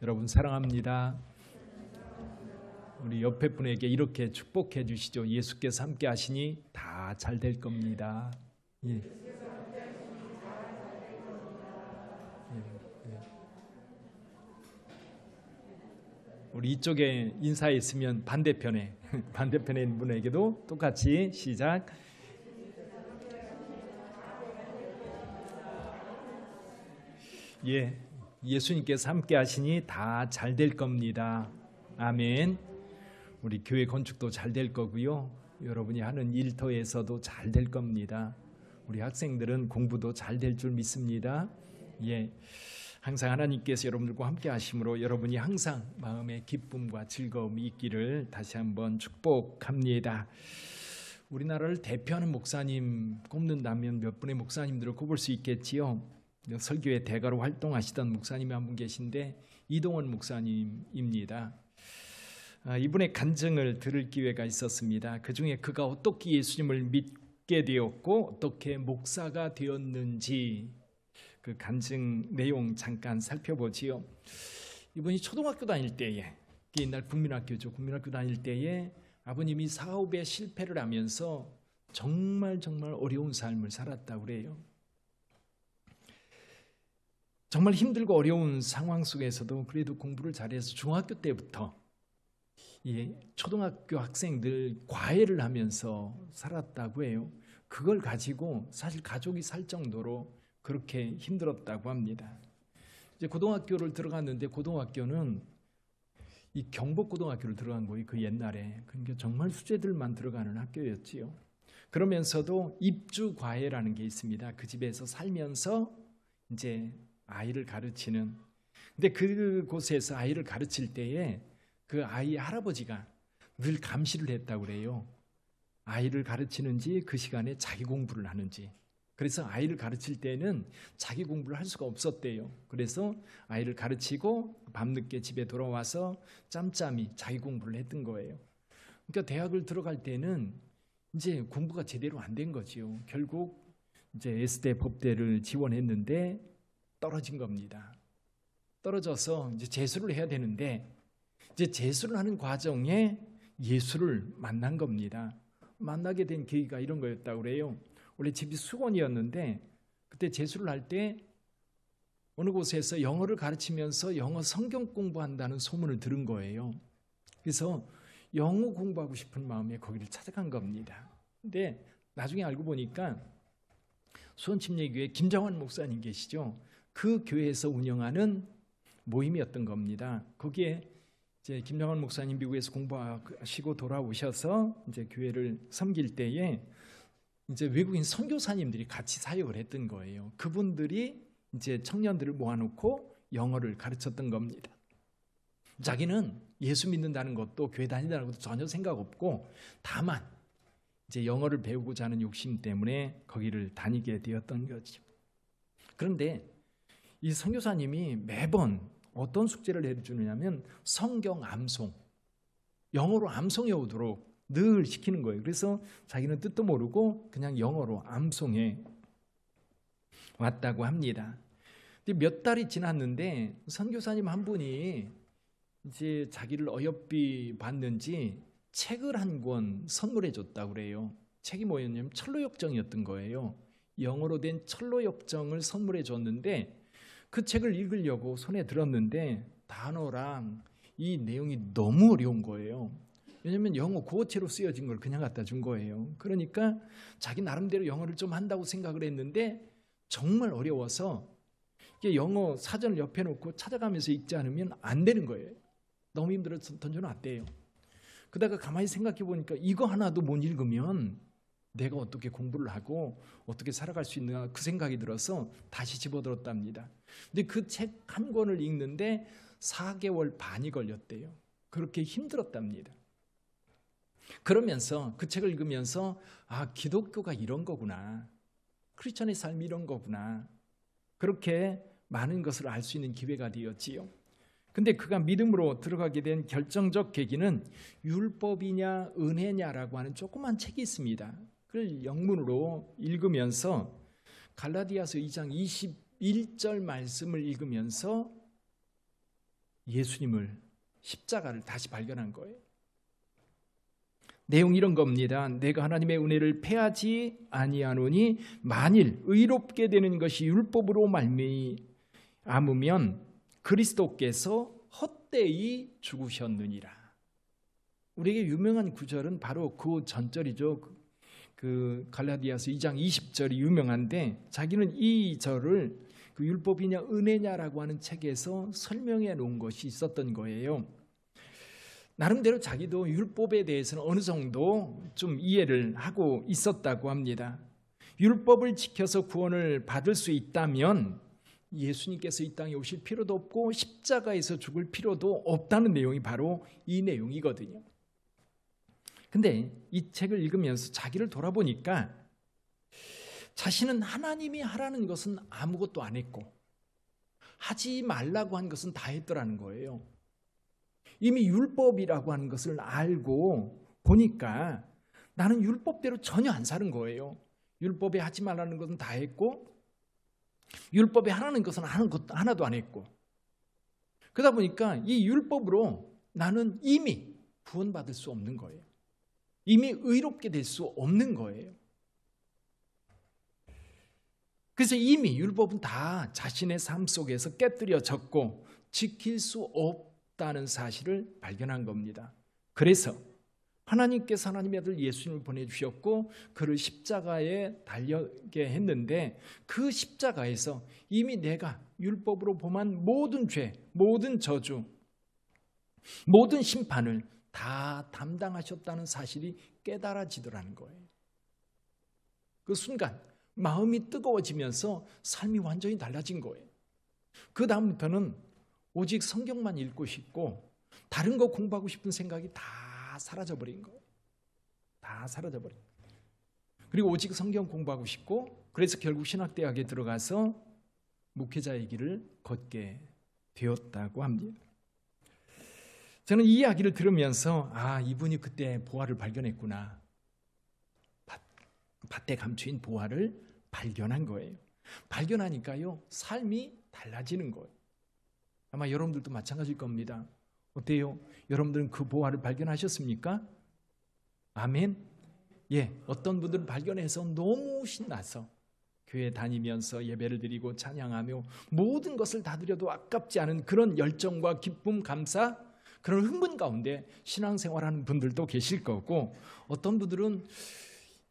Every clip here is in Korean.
여러분 사랑합니다. 우리 옆에 분에게 이렇게 축복해 주시죠. 예수께서 함께 하시니 다 잘 될 겁니다. 예. 예, 예. 우리 이쪽에 인사했으면 반대편에 있는 분에게도 똑같이 시작. 예, 예수님께서 함께 하시니 다 잘 될 겁니다. 아멘. 우리 교회 건축도 잘 될 거고요. 여러분이 하는 일터에서도 잘 될 겁니다. 우리 학생들은 공부도 잘 될 줄 믿습니다. 예, 항상 하나님께서 여러분들과 함께 하심으로 여러분이 항상 마음의 기쁨과 즐거움이 있기를 다시 한번 축복합니다. 우리나라를 대표하는 목사님 꼽는다면 몇 분의 목사님들을 꼽을 수 있겠지요. 설교의 대가로 활동하시던 목사님이 한 분 계신데 이동원 목사님입니다. 이분의 간증을 들을 기회가 있었습니다. 그중에 그가 어떻게 예수님을 믿게 되었고 어떻게 목사가 되었는지 그 간증 내용 잠깐 살펴보지요. 이분이 초등학교 다닐 때에, 옛날 국민학교죠. 국민학교 다닐 때에 아버님이 사업에 실패를 하면서 정말 어려운 삶을 살았다고 그래요. 정말 힘들고 어려운 상황 속에서도 그래도 공부를 잘해서 중학교 때부터 초등학교 학생들 과외를 하면서 살았다고 해요. 그걸 가지고 사실 가족이 살 정도로 그렇게 힘들었다고 합니다. 이제 고등학교를 들어갔는데 고등학교는 이 경복고등학교를 들어간 거예요. 그 옛날에. 그러니까 정말 수재들만 들어가는 학교였지요. 그러면서도 입주 과외라는 게 있습니다. 그 집에서 살면서 이제 아이를 가르치는. 근데 그곳에서 아이를 가르칠 때에 그 아이의 할아버지가 늘 감시를 했다고 그래요. 아이를 가르치는지 그 시간에 자기 공부를 하는지. 그래서 아이를 가르칠 때는 자기 공부를 할 수가 없었대요. 그래서 아이를 가르치고 밤늦게 집에 돌아와서 짬짬이 자기 공부를 했던 거예요. 그러니까 대학을 들어갈 때는 이제 공부가 제대로 안 된 거지요. 결국 이제 S대 법대를 지원했는데 떨어진 겁니다. 떨어져서 이제 재수를 해야 되는데 이제 재수를 하는 과정에 예수를 만난 겁니다. 만나게 된 계기가 이런 거였다고 그래요. 원래 집이 수건이었는데 그때 재수를 할 때 어느 곳에서 영어를 가르치면서 영어 성경 공부한다는 소문을 들은 거예요. 그래서 영어 공부하고 싶은 마음에 거기를 찾아간 겁니다. 근데 나중에 알고 보니까 수원침례교회 김정환 목사님 계시죠? 그 교회에서 운영하는 모임이었던 겁니다. 거기에 이제 김정환 목사님 미국에서 공부하시고 돌아오셔서 이제 교회를 섬길 때에 이제 외국인 선교사님들이 같이 사역을 했던 거예요. 그분들이 이제 청년들을 모아놓고 영어를 가르쳤던 겁니다. 자기는 예수 믿는다는 것도 교회 다닌다는 것도 전혀 생각 없고 다만 이제 영어를 배우고자 하는 욕심 때문에 거기를 다니게 되었던 거죠. 그런데 이 선교사님이 매번 어떤 숙제를 해주느냐면 성경 암송, 영어로 암송해 오도록 늘 시키는 거예요. 그래서 자기는 뜻도 모르고 그냥 영어로 암송해 왔다고 합니다. 근데 몇 달이 지났는데 선교사님 한 분이 이제 자기를 어여삐 봤는지 책을 한 권 선물해 줬다고 그래요. 책이 뭐였냐면 철로역정이었던 거예요. 영어로 된 철로역정을 선물해 줬는데 그 책을 읽으려고 손에 들었는데 단어랑 이 내용이 너무 어려운 거예요. 왜냐하면 영어 구어체로 쓰여진 걸 그냥 갖다 준 거예요. 그러니까 자기 나름대로 영어를 좀 한다고 생각을 했는데 정말 어려워서 영어 사전을 옆에 놓고 찾아가면서 읽지 않으면 안 되는 거예요. 너무 힘들어서 던져놨대요. 그러다가 가만히 생각해 보니까 이거 하나도 못 읽으면 내가 어떻게 공부를 하고 어떻게 살아갈 수 있나 그 생각이 들어서 다시 집어들었답니다. 근데 그 책 한 권을 읽는데 4개월 반이 걸렸대요. 그렇게 힘들었답니다. 그러면서 그 책을 읽으면서 아, 기독교가 이런 거구나. 크리스천의 삶이 이런 거구나. 그렇게 많은 것을 알 수 있는 기회가 되었지요. 근데 그가 믿음으로 들어가게 된 결정적 계기는 율법이냐 은혜냐라고 하는 조그만 책이 있습니다. 그걸 영문으로 읽으면서 갈라디아서 2장 21절 말씀을 읽으면서 예수님을, 십자가를 다시 발견한 거예요. 내용 이런 겁니다. 내가 하나님의 은혜를 패하지 아니하노니 만일 의롭게 되는 것이 율법으로 말미암으면 그리스도께서 헛되이 죽으셨느니라. 우리에게 유명한 구절은 바로 그 전절이죠. 그 갈라디아서 2장 20절이 유명한데, 자기는 이 절을 그 율법이냐 은혜냐라고 하는 책에서 설명해 놓은 것이 있었던 거예요. 나름대로 자기도 율법에 대해서는 어느 정도 좀 이해를 하고 있었다고 합니다. 율법을 지켜서 구원을 받을 수 있다면 예수님께서 이 땅에 오실 필요도 없고 십자가에서 죽을 필요도 없다는 내용이 바로 이 내용이거든요. 근데 이 책을 읽으면서 자기를 돌아보니까 자신은 하나님이 하라는 것은 아무것도 안 했고 하지 말라고 한 것은 다 했더라는 거예요. 이미 율법이라고 하는 것을 알고 보니까 나는 율법대로 전혀 안 사는 거예요. 율법에 하지 말라는 것은 다 했고 율법에 하라는 것은 하나도 안 했고, 그러다 보니까 이 율법으로 나는 이미 구원받을 수 없는 거예요. 이미 의롭게 될 수 없는 거예요. 그래서 이미 율법은 다 자신의 삶 속에서 깨뜨려졌고 지킬 수 없다는 사실을 발견한 겁니다. 그래서 하나님께서 하나님의 아들 예수님을 보내주셨고 그를 십자가에 달려게 했는데, 그 십자가에서 이미 내가 율법으로 범한 모든 죄, 모든 저주, 모든 심판을 다 담당하셨다는 사실이 깨달아지더라는 거예요. 그 순간 마음이 뜨거워지면서 삶이 완전히 달라진 거예요. 그 다음부터는 오직 성경만 읽고 싶고 다른 거 공부하고 싶은 생각이 다 사라져버린 거예요. 다 사라져버린 거예요. 그리고 오직 성경 공부하고 싶고, 그래서 결국 신학대학에 들어가서 목회자의 길을 걷게 되었다고 합니다. 저는 이 이야기를 들으면서 이분이 그때 보화를 발견했구나. 밭에 감추인 보화를 발견한 거예요. 발견하니까요, 삶이 달라지는 거예요. 아마 여러분들도 마찬가지일 겁니다. 어때요? 여러분들은 그 보화를 발견하셨습니까? 아멘. 예, 어떤 분들은 발견해서 너무 신나서 교회 다니면서 예배를 드리고 찬양하며 모든 것을 다 드려도 아깝지 않은 그런 열정과 기쁨, 감사, 그런 흥분 가운데 신앙생활하는 분들도 계실 거고, 어떤 분들은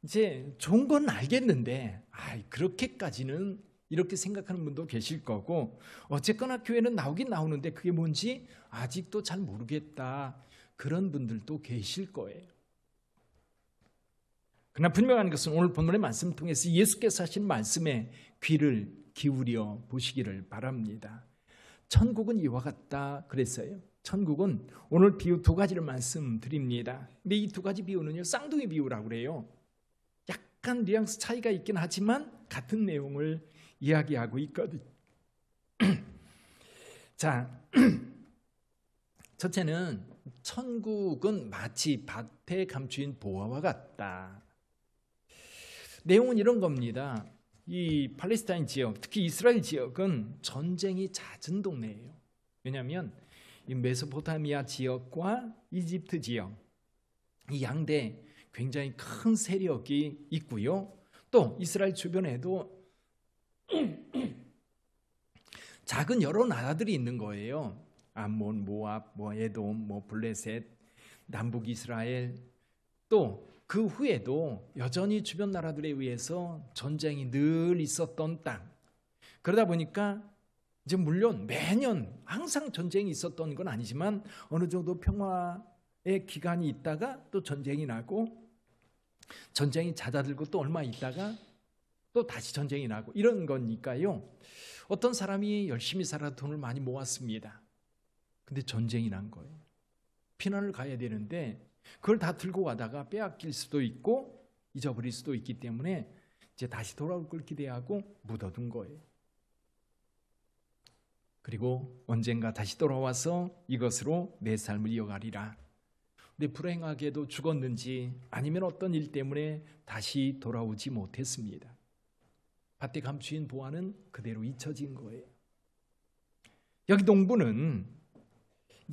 이제 좋은 건 알겠는데 그렇게까지는 이렇게 생각하는 분도 계실 거고, 어쨌거나 교회는 나오긴 나오는데 그게 뭔지 아직도 잘 모르겠다, 그런 분들도 계실 거예요. 그러나 분명한 것은 오늘 본문의 말씀을 통해서 예수께서 하신 말씀에 귀를 기울여 보시기를 바랍니다. 천국은 이와 같다 그랬어요. 천국은 오늘 비유 두 가지를 말씀드립니다. 근데 이 두 가지 비유는요, 쌍둥이 비유라고 그래요. 약간 뉘앙스 차이가 있긴 하지만 같은 내용을 이야기하고 있거든요. 자, 첫째는 천국은 마치 밭에 감추인 보화와 같다. 내용은 이런 겁니다. 이 팔레스타인 지역, 특히 이스라엘 지역은 전쟁이 잦은 동네예요. 왜냐하면 이 메소포타미아 지역과 이집트 지역, 이 양대 굉장히 큰 세력이 있고요. 또 이스라엘 주변에도 작은 여러 나라들이 있는 거예요. 암몬, 모압, 에돔, 블레셋, 남북 이스라엘. 또 그 후에도 여전히 주변 나라들에 의해서 전쟁이 늘 있었던 땅. 그러다 보니까 이제 물론 매년 항상 전쟁이 있었던 건 아니지만 어느 정도 평화의 기간이 있다가 또 전쟁이 나고, 전쟁이 잦아들고 또 얼마 있다가 또 다시 전쟁이 나고, 이런 거니까요. 어떤 사람이 열심히 살아 돈을 많이 모았습니다. 근데 전쟁이 난 거예요. 피난을 가야 되는데 그걸 다 들고 가다가 빼앗길 수도 있고 잊어버릴 수도 있기 때문에 이제 다시 돌아올 걸 기대하고 묻어둔 거예요. 그리고 언젠가 다시 돌아와서 이것으로 내 삶을 이어가리라. 근데 불행하게도 죽었는지 아니면 어떤 일 때문에 다시 돌아오지 못했습니다. 밭에 감추인 보화는 그대로 잊혀진 거예요. 여기 농부는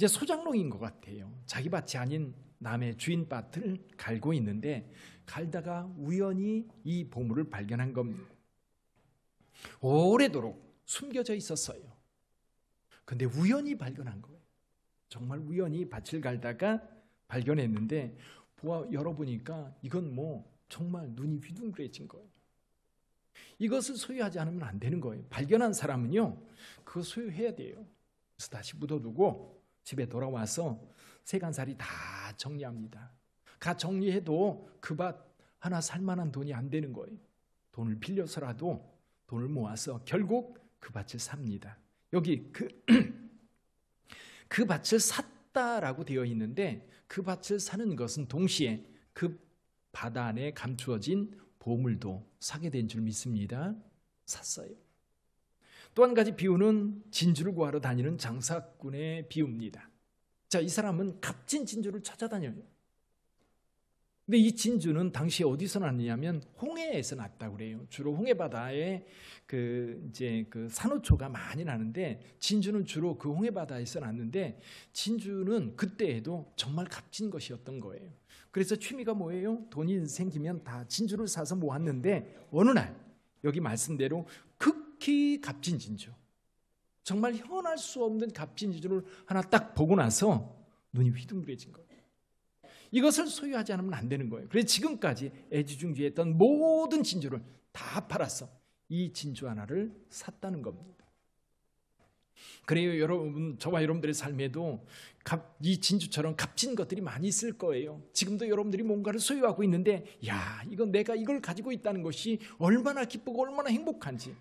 이제 소장농인 것 같아요. 자기 밭이 아닌 남의 주인 밭을 갈고 있는데 갈다가 우연히 이 보물을 발견한 겁니다. 오래도록 숨겨져 있었어요. 근데 우연히 발견한 거예요. 정말 우연히 밭을 갈다가 발견했는데 열어보니까 이건 정말 눈이 휘둥그레진 거예요. 이것을 소유하지 않으면 안 되는 거예요. 발견한 사람은요, 그거 소유해야 돼요. 그래서 다시 묻어두고 집에 돌아와서 세간살이 다 정리합니다. 다 정리해도 그 밭 하나 살 만한 돈이 안 되는 거예요. 돈을 빌려서라도 돈을 모아서 결국 그 밭을 삽니다. 여기 그 밭을 샀다라고 되어 있는데 그 밭을 사는 것은 동시에 그 바다 안에 감추어진 보물도 사게 된 줄 믿습니다. 샀어요. 또 한 가지 비유는 진주를 구하러 다니는 장사꾼의 비유입니다. 자, 이 사람은 값진 진주를 찾아다녀요. 근데 이 진주는 당시에 어디서 났느냐면 홍해에서 났다고 그래요. 주로 홍해 바다에 그 산호초가 많이 나는데 진주는 주로 그 홍해 바다에서 났는데 진주는 그때에도 정말 값진 것이었던 거예요. 그래서 취미가 뭐예요? 돈이 생기면 다 진주를 사서 모았는데 어느 날 여기 말씀대로 극히 값진 진주, 정말 현할 수 없는 값진 진주를 하나 딱 보고 나서 눈이 휘둥그레진 거예요. 이것을 소유하지 않으면 안 되는 거예요. 그래서 지금까지 애지중지했던 모든 진주를 다 팔아서 이 진주 하나를 샀다는 겁니다. 그래요, 여러분, 저와 여러분들의 삶에도 이 진주처럼 값진 것들이 많이 있을 거예요. 지금도 여러분들이 뭔가를 소유하고 있는데, 야, 내가 이걸 가지고 있다는 것이 얼마나 기쁘고 얼마나 행복한지.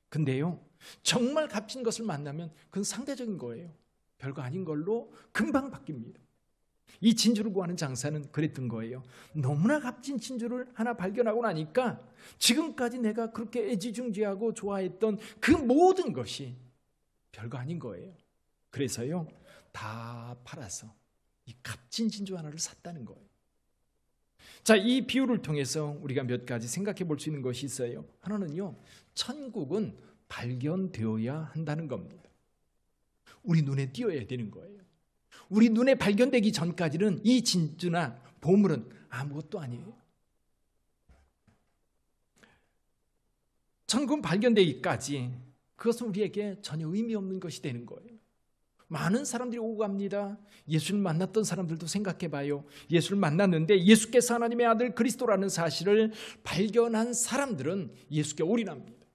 근데요, 정말 값진 것을 만나면 그건 상대적인 거예요. 별거 아닌 걸로 금방 바뀝니다. 이 진주를 구하는 장사는 그랬던 거예요. 너무나 값진 진주를 하나 발견하고 나니까 지금까지 내가 그렇게 애지중지하고 좋아했던 그 모든 것이 별거 아닌 거예요. 그래서요, 다 팔아서 이 값진 진주 하나를 샀다는 거예요. 자, 이 비유를 통해서 우리가 몇 가지 생각해 볼 수 있는 것이 있어요. 하나는요, 천국은 발견되어야 한다는 겁니다. 우리 눈에 띄어야 되는 거예요. 우리 눈에 발견되기 전까지는 이 진주나 보물은 아무것도 아니에요. 천국은 발견되기까지 그것은 우리에게 전혀 의미 없는 것이 되는 거예요. 많은 사람들이 오고 갑니다. 예수를 만났던 사람들도 생각해 봐요. 예수를 만났는데 예수께서 하나님의 아들 그리스도라는 사실을 발견한 사람들은 예수께 올인합니다.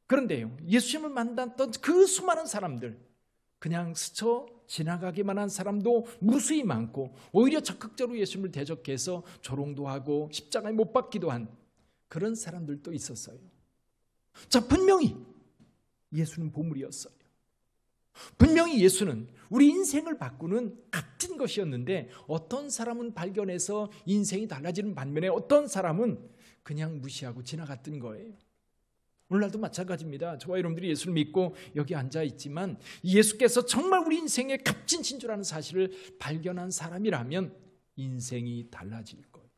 그런데요, 예수님을 만났던 그 수많은 사람들, 그냥 스쳐 지나가기만 한 사람도 무수히 많고 오히려 적극적으로 예수님을 대적해서 조롱도 하고 십자가에 못 박기도 한 그런 사람들도 있었어요. 자, 분명히 예수는 보물이었어요. 분명히 예수는 우리 인생을 바꾸는 값진 것이었는데 어떤 사람은 발견해서 인생이 달라지는 반면에 어떤 사람은 그냥 무시하고 지나갔던 거예요. 오늘날도 마찬가지입니다. 저와 여러분들이 예수를 믿고 여기 앉아 있지만 예수께서 정말 우리 인생의 값진 진주라는 사실을 발견한 사람이라면 인생이 달라질 거예요.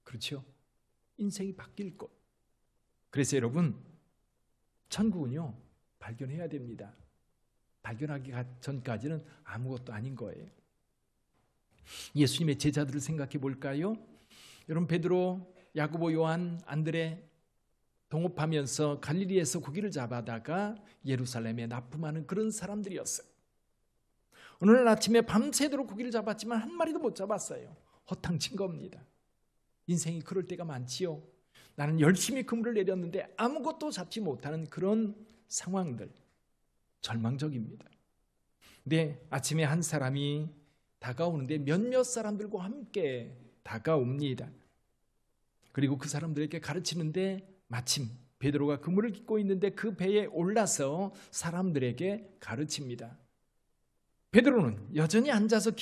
그렇죠? 인생이 바뀔 거예요. 그래서 여러분, 천국은요, 발견해야 됩니다. 발견하기 전까지는 아무것도 아닌 거예요. 예수님의 제자들을 생각해 볼까요? 여러분, 베드로, 야고보, 요한, 안드레 동업하면서 갈릴리에서 고기를 잡아다가 예루살렘에 납품하는 그런 사람들이었어요. 어느 날 아침에 밤새도록 고기를 잡았지만 한 마리도 못 잡았어요. 허탕친 겁니다. 인생이 그럴 때가 많지요. 나는 열심히 그물을 내렸는데 아무것도 잡지 못하는 그런 상황들, 절망적입니다. 근데 아침에 한 사람이 다가오는데 몇몇 사람들과 함께 다가옵니다. 그리고 그 사람들에게 가르치는데 마침 베드로가 그물을 깃고 있는데 그 배에 올라서 사람들에게 가르칩니다. 베드로는 여전히 앉아서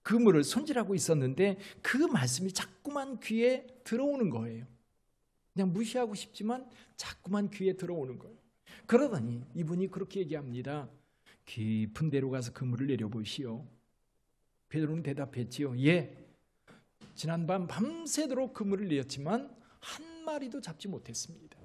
그물을 손질하고 있었는데 그 말씀이 자꾸만 귀에 들어오는 거예요. 그냥 무시하고 싶지만 자꾸만 귀에 들어오는 거예요. 그러더니 이분이 그렇게 얘기합니다. 깊은 데로 가서 그물을 내려보시오. 베드로는 대답했지요. 예, 지난밤 밤새도록 그물을 내었지만 한 마리도 잡지 못했습니다.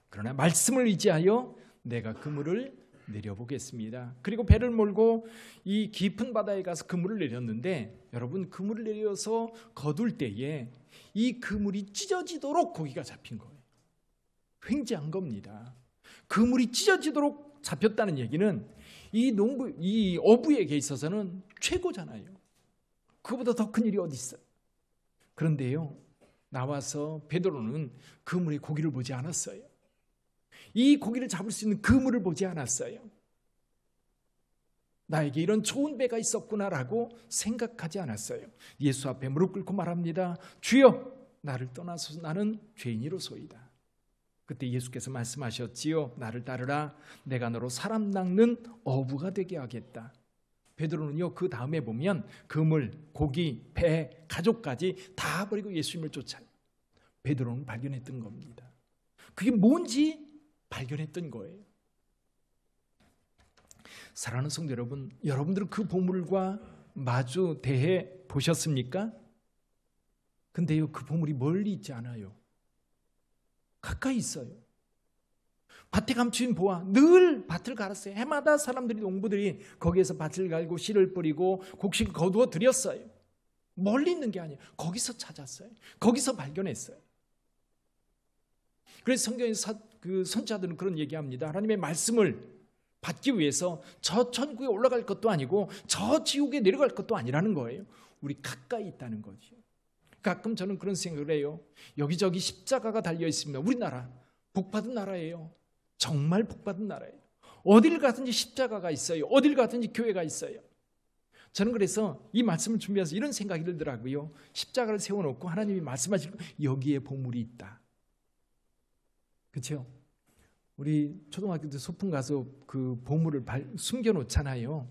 그러나 말씀을 의지하여 내가 그물을 내려보겠습니다. 그리고 배를 몰고 이 깊은 바다에 가서 그물을 내렸는데, 여러분, 그물을 내려서 거둘 때에 이 그물이 찢어지도록 고기가 잡힌 거예요. 횡재한 겁니다. 그물이 찢어지도록 잡혔다는 얘기는 이 어부에게 있어서는 최고잖아요. 그보다 더 큰 일이 어디 있어요. 그런데요, 나와서 베드로는 그물에 고기를 보지 않았어요. 이 고기를 잡을 수 있는 그물을 보지 않았어요. 나에게 이런 좋은 배가 있었구나라고 생각하지 않았어요. 예수 앞에 무릎 꿇고 말합니다. 주여, 나를 떠나소서, 나는 죄인이로소이다. 그때 예수께서 말씀하셨지요. 나를 따르라. 내가 너로 사람 낚는 어부가 되게 하겠다. 베드로는요, 그 다음에 보면 그물, 고기, 배, 가족까지 다 버리고 예수님을 쫓아요. 베드로는 발견했던 겁니다. 그게 뭔지 발견했던 거예요. 사랑하는 성도 여러분, 여러분들은 그 보물과 마주 대해 보셨습니까? 근데요, 그 보물이 멀리 있지 않아요. 가까이 있어요. 밭에 감추인 보아, 늘 밭을 갈았어요. 해마다 사람들이, 농부들이 거기에서 밭을 갈고 씨를 뿌리고 곡식을 거두어 드렸어요. 멀리 있는 게 아니에요. 거기서 찾았어요. 거기서 발견했어요. 그래서 성경에서 그 선지자들은 그런 얘기합니다. 하나님의 말씀을 받기 위해서 저 천국에 올라갈 것도 아니고 저 지옥에 내려갈 것도 아니라는 거예요. 우리 가까이 있다는 거죠. 가끔 저는 그런 생각을 해요. 여기저기 십자가가 달려 있습니다. 우리나라 복받은 나라예요. 정말 복받은 나라예요. 어딜 가든지 십자가가 있어요. 어딜 가든지 교회가 있어요. 저는 그래서 이 말씀을 준비해서 이런 생각이 들더라고요. 십자가를 세워놓고 하나님이 말씀하시고 여기에 보물이 있다. 그렇죠? 우리 초등학교 때 소풍 가서 그 보물을 숨겨놓잖아요.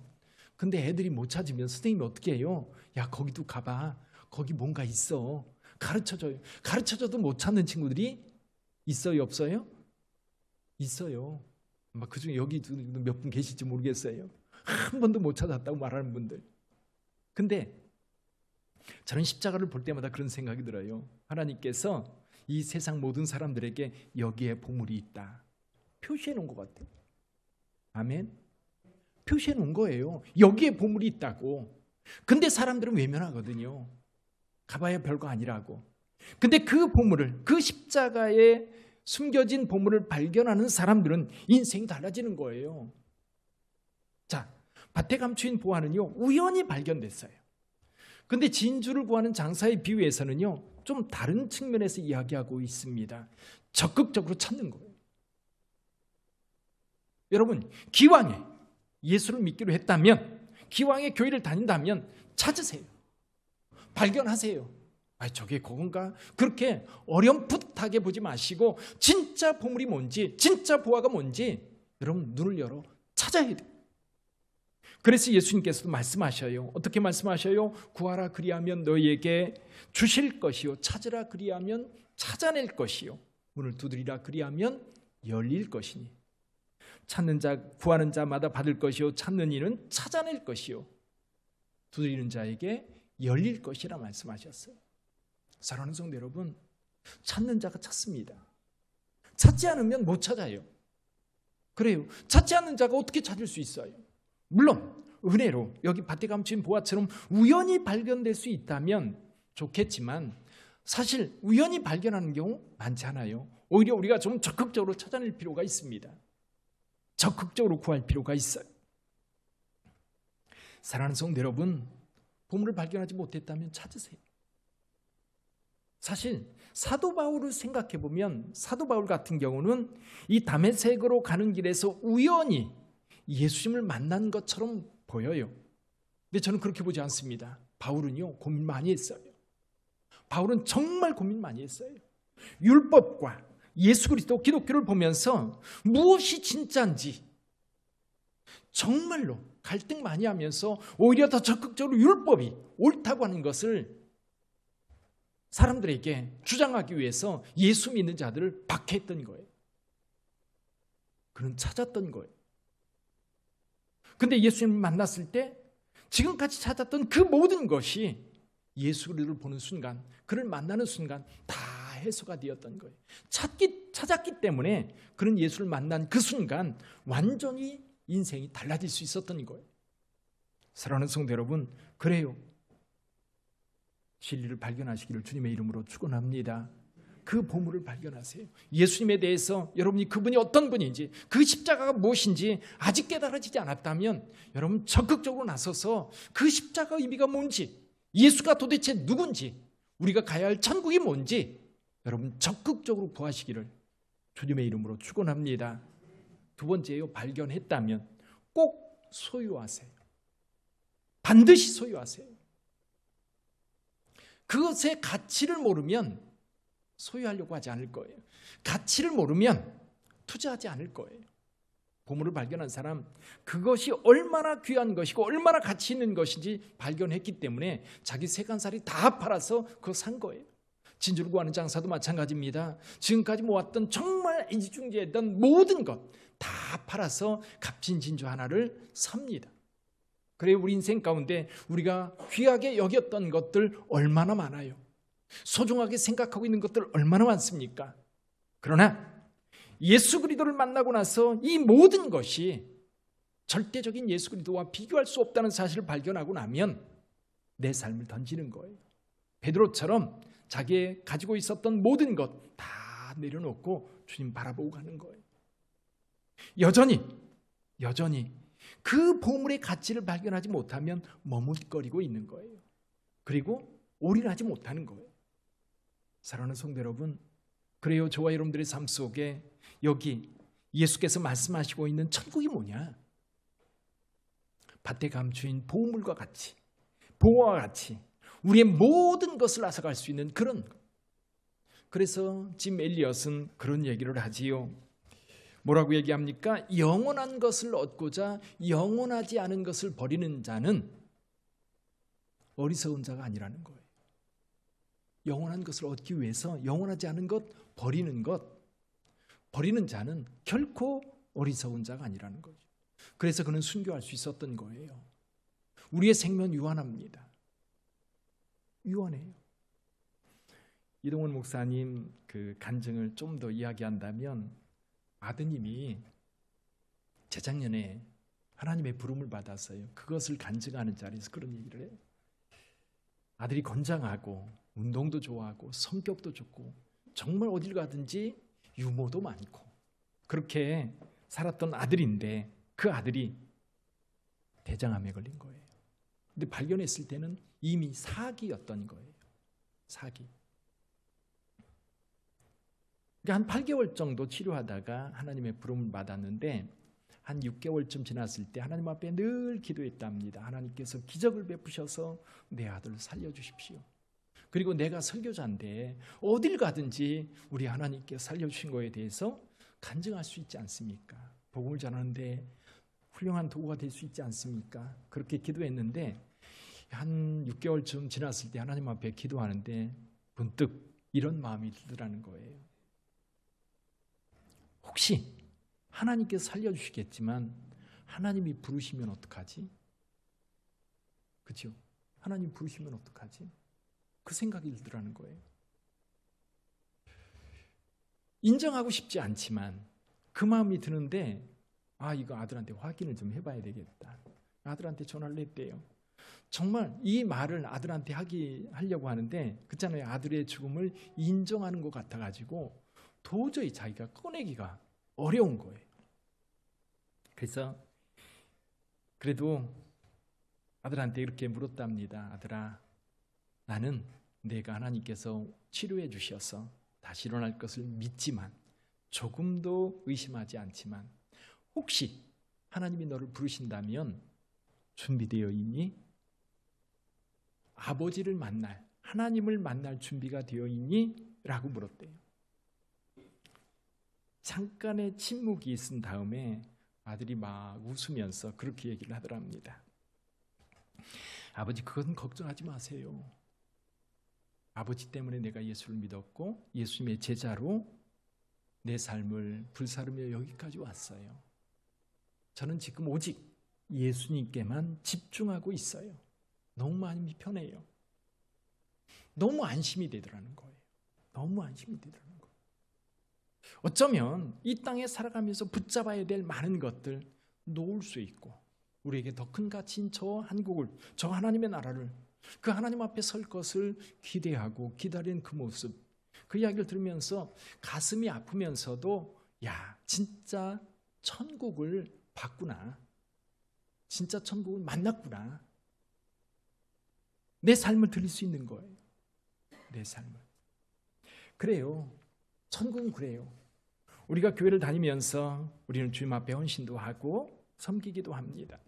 근데 애들이 못 찾으면 선생님이 어떻게 해요? 야, 거기도 가봐. 거기 뭔가 있어. 가르쳐줘요. 가르쳐줘도 못 찾는 친구들이 있어요, 없어요? 있어요. 아마 그중에 여기 몇 분 계실지 모르겠어요. 한 번도 못 찾았다고 말하는 분들. 근데 저는 십자가를 볼 때마다 그런 생각이 들어요. 하나님께서 이 세상 모든 사람들에게 여기에 보물이 있다 표시해 놓은 것 같아요. 아멘. 표시해 놓은 거예요. 여기에 보물이 있다고. 근데 사람들은 외면하거든요. 가봐야 별거 아니라고. 근데 그 보물을, 그 십자가에 숨겨진 보물을 발견하는 사람들은 인생이 달라지는 거예요. 자, 밭에 감추인 보화는요, 우연히 발견됐어요. 근데 진주를 구하는 장사의 비유에서는요, 좀 다른 측면에서 이야기하고 있습니다. 적극적으로 찾는 거예요. 여러분, 기왕에 예수를 믿기로 했다면, 기왕에 교회를 다닌다면 찾으세요. 발견하세요. 아, 저게 그건가? 그렇게 어렴풋하게 보지 마시고 진짜 보물이 뭔지, 진짜 보화가 뭔지 여러분 눈을 열어 찾아야 돼요. 그래서 예수님께서도 말씀하셔요. 어떻게 말씀하셔요? 구하라 그리하면 너희에게 주실 것이요, 찾으라 그리하면 찾아낼 것이요, 문을 두드리라 그리하면 열릴 것이니. 찾는 자, 구하는 자마다 받을 것이요, 찾는 이는 찾아낼 것이요, 두드리는 자에게 열릴 것이라 말씀하셨어요. 사랑하는 성도 여러분, 찾는 자가 찾습니다. 찾지 않으면 못 찾아요. 그래요. 찾지 않는 자가 어떻게 찾을 수 있어요? 물론 은혜로 여기 밭에 감춘 보화처럼 우연히 발견될 수 있다면 좋겠지만 사실 우연히 발견하는 경우 많지 않아요. 오히려 우리가 좀 적극적으로 찾아낼 필요가 있습니다. 적극적으로 구할 필요가 있어요. 사랑하는 성도 여러분, 보물을 발견하지 못했다면 찾으세요. 사실 사도 바울을 생각해 보면 사도 바울 같은 경우는 이 다메섹으로 가는 길에서 우연히 예수님을 만난 것처럼 보여요. 근데 저는 그렇게 보지 않습니다. 바울은요, 고민 많이 했어요. 바울은 정말 고민 많이 했어요. 율법과 예수 그리스도, 기독교를 보면서 무엇이 진짜인지 정말로 갈등 많이 하면서 오히려 더 적극적으로 율법이 옳다고 하는 것을 사람들에게 주장하기 위해서 예수 믿는 자들을 박해했던 거예요. 그는 찾았던 거예요. 근데 예수님을 만났을 때 지금까지 찾았던 그 모든 것이 예수 그리스도를 보는 순간, 그를 만나는 순간 다 해소가 되었던 거예요. 찾았기 때문에 그는 예수를 만난 그 순간 완전히 인생이 달라질 수 있었던 거예요. 사랑하는 성도 여러분, 그래요. 진리를 발견하시기를 주님의 이름으로 축원합니다. 그 보물을 발견하세요. 예수님에 대해서 여러분이 그분이 어떤 분인지, 그 십자가가 무엇인지 아직 깨달아지지 않았다면 여러분 적극적으로 나서서 그 십자가 의미가 뭔지, 예수가 도대체 누군지, 우리가 가야 할 천국이 뭔지 여러분 적극적으로 구하시기를 주님의 이름으로 축원합니다. 두 번째요, 발견했다면 꼭 소유하세요. 반드시 소유하세요. 그것의 가치를 모르면 소유하려고 하지 않을 거예요. 가치를 모르면 투자하지 않을 거예요. 보물을 발견한 사람, 그것이 얼마나 귀한 것이고 얼마나 가치 있는 것인지 발견했기 때문에 자기 세간살이 다 팔아서 그거 산 거예요. 진주를 구하는 장사도 마찬가지입니다. 지금까지 모았던 정말 애지중지했던 모든 것 다 팔아서 값진 진주 하나를 삽니다. 그래 우리 인생 가운데 우리가 귀하게 여겼던 것들 얼마나 많아요. 소중하게 생각하고 있는 것들 얼마나 많습니까? 그러나 예수 그리스도를 만나고 나서 이 모든 것이 절대적인 예수 그리스도와 비교할 수 없다는 사실을 발견하고 나면 내 삶을 던지는 거예요. 베드로처럼 자기의 가지고 있었던 모든 것 다 내려놓고 주님 바라보고 가는 거예요. 여전히 그 보물의 가치를 발견하지 못하면 머뭇거리고 있는 거예요. 그리고 올인하지 못하는 거예요. 사랑하는 성도 여러분, 그래요. 저와 여러분들의 삶 속에 여기 예수께서 말씀하시고 있는 천국이 뭐냐? 밭에 감추인 보물과 같이, 보화와 같이 우리의 모든 것을 앗아갈 수 있는 그런 것. 그래서 짐 엘리엇은 그런 얘기를 하지요. 뭐라고 얘기합니까? 영원한 것을 얻고자 영원하지 않은 것을 버리는 자는 어리석은 자가 아니라는 거예요. 영원한 것을 얻기 위해서 영원하지 않은 것 버리는 자는 결코 어리석은 자가 아니라는 거죠. 그래서 그는 순교할 수 있었던 거예요. 우리의 생명 유한합니다. 유한해요. 이동훈 목사님 그 간증을 좀 더 이야기한다면, 아드님이 재작년에 하나님의 부름을 받았어요. 그것을 간증하는 자리에서 그런 얘기를 해요. 아들이 건장하고 운동도 좋아하고 성격도 좋고 정말 어딜 가든지 유머도 많고 그렇게 살았던 아들인데, 그 아들이 대장암에 걸린 거예요. 근데 발견했을 때는 이미 사기였던 거예요. 사기. 한 8개월 정도 치료하다가 하나님의 부름을 받았는데, 한 6개월쯤 지났을 때 하나님 앞에 늘 기도했답니다. 하나님께서 기적을 베푸셔서 내 아들을 살려주십시오. 그리고 내가 설교자인데 어딜 가든지 우리 하나님께 살려주신 거에 대해서 간증할 수 있지 않습니까? 복음을 전하는데 훌륭한 도구가 될 수 있지 않습니까? 그렇게 기도했는데 한 6개월쯤 지났을 때 하나님 앞에 기도하는데 문득 이런 마음이 들더라는 거예요. 혹시 하나님께서 살려주시겠지만 하나님이 부르시면 어떡하지? 그렇죠? 하나님 부르시면 어떡하지? 그 생각이 들더라는 거예요. 인정하고 싶지 않지만 그 마음이 드는데, 이거 아들한테 확인을 좀 해봐야 되겠다. 아들한테 전화를 했대요. 정말 이 말을 아들한테 하려고 하는데, 그렇잖아요. 아들의 죽음을 인정하는 것 같아가지고 도저히 자기가 꺼내기가 어려운 거예요. 그래서 그래도 아들한테 이렇게 물었답니다. 아들아, 나는 내가 하나님께서 치료해 주셔서 다시 일어날 것을 믿지만, 조금도 의심하지 않지만, 혹시 하나님이 너를 부르신다면 준비되어 있니? 아버지를 만날, 하나님을 만날 준비가 되어 있니? 라고 물었대요. 잠깐의 침묵이 있은 다음에 아들이 막 웃으면서 그렇게 얘기를 하더랍니다. 아버지, 그건 걱정하지 마세요. 아버지 때문에 내가 예수를 믿었고 예수님의 제자로 내 삶을 불사르며 여기까지 왔어요. 저는 지금 오직 예수님께만 집중하고 있어요. 너무 마음이 편해요. 너무 안심이 되더라는 거예요. 너무 안심이 되더라는 거예요. 어쩌면 이 땅에 살아가면서 붙잡아야 될 많은 것들, 놓을 수 있고 우리에게 더 큰 가치인 저 한국을, 저 하나님의 나라를, 그 하나님 앞에 설 것을 기대하고 기다리는 그 모습, 그 이야기를 들으면서 가슴이 아프면서도 야, 진짜 천국을 봤구나, 진짜 천국을 만났구나, 내 삶을 드릴 수 있는 거예요. 내 삶을. 그래요. 천국은 그래요. 우리가 교회를 다니면서 우리는 주님 앞에 헌신도 하고 섬기기도 합니다.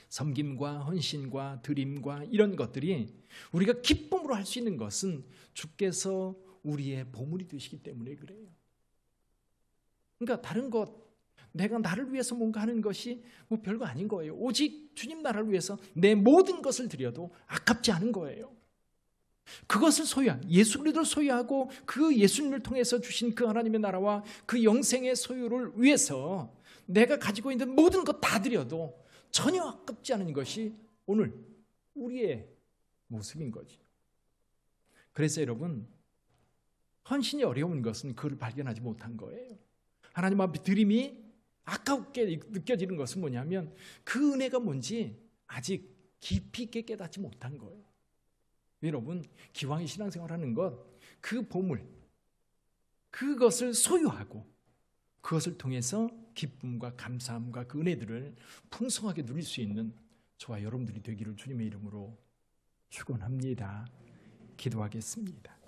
섬김과 헌신과 드림과 이런 것들이 우리가 기쁨으로 할 수 있는 것은 주께서 우리의 보물이 되시기 때문에 그래요. 그러니까 다른 것, 내가 나를 위해서 뭔가 하는 것이 뭐 별거 아닌 거예요. 오직 주님 나라를 위해서 내 모든 것을 드려도 아깝지 않은 거예요. 그것을 예수 그리스도를 소유하고 그 예수님을 통해서 주신 그 하나님의 나라와 그 영생의 소유를 위해서 내가 가지고 있는 모든 것 다 드려도 전혀 아깝지 않은 것이 오늘 우리의 모습인 거죠. 그래서 여러분, 헌신이 어려운 것은 그걸 발견하지 못한 거예요. 하나님 앞에 드림이 아깝게 느껴지는 것은 뭐냐면 그 은혜가 뭔지 아직 깊이 있게 깨닫지 못한 거예요. 여러분, 기왕의 신앙생활하는 것, 그 보물, 그것을 소유하고 그것을 통해서 기쁨과 감사함과 그 은혜들을 풍성하게 누릴 수 있는 저와 여러분들이 되기를 주님의 이름으로 축원합니다. 기도하겠습니다.